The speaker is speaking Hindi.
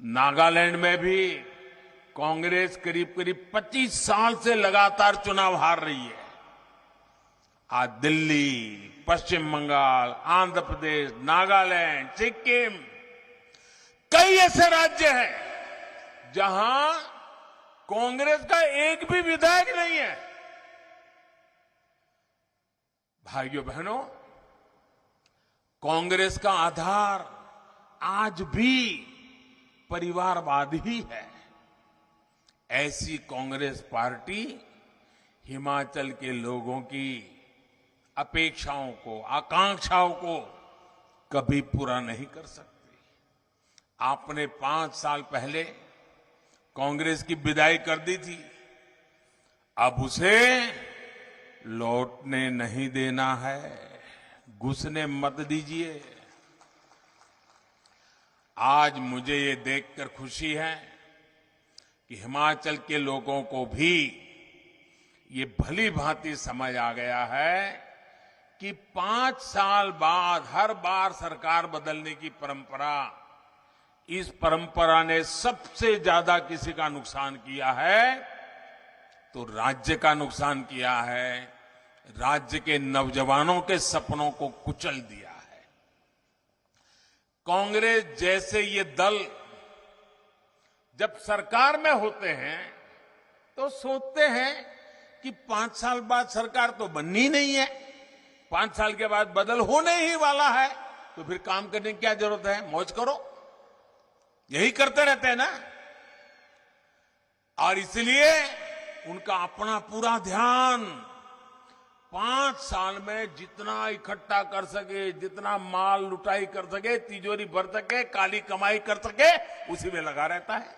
नागालैंड में भी कांग्रेस करीब करीब 25 साल से लगातार चुनाव हार रही है। आज दिल्ली, पश्चिम बंगाल, आंध्र प्रदेश, नागालैंड, सिक्किम, कई ऐसे राज्य हैं जहां कांग्रेस का एक भी विधायक नहीं है। भाइयों बहनों, कांग्रेस का आधार आज भी परिवारवाद ही है। ऐसी कांग्रेस पार्टी हिमाचल के लोगों की अपेक्षाओं को, आकांक्षाओं को कभी पूरा नहीं कर सकती। आपने 5 साल पहले कांग्रेस की विदाई कर दी थी, अब उसे लौटने नहीं देना है, घुसने मत दीजिए। आज मुझे ये देखकर खुशी है कि हिमाचल के लोगों को भी ये भली भांति समझ आ गया है कि 5 साल बाद हर बार सरकार बदलने की परंपरा, इस परंपरा ने सबसे ज्यादा किसी का नुकसान किया है तो राज्य का नुकसान किया है, राज्य के नौजवानों के सपनों को कुचल दिया है। कांग्रेस जैसे ये दल जब सरकार में होते हैं तो सोचते हैं कि 5 साल बाद सरकार तो बननी नहीं है, 5 साल के बाद बदल होने ही वाला है, तो फिर काम करने की क्या जरूरत है, मौज करो। यही करते रहते हैं ना। और इसलिए उनका अपना पूरा ध्यान 5 साल में जितना इकट्ठा कर सके, जितना माल लुटाई कर सके, तिजोरी भर सके, काली कमाई कर सके, उसी में लगा रहता है।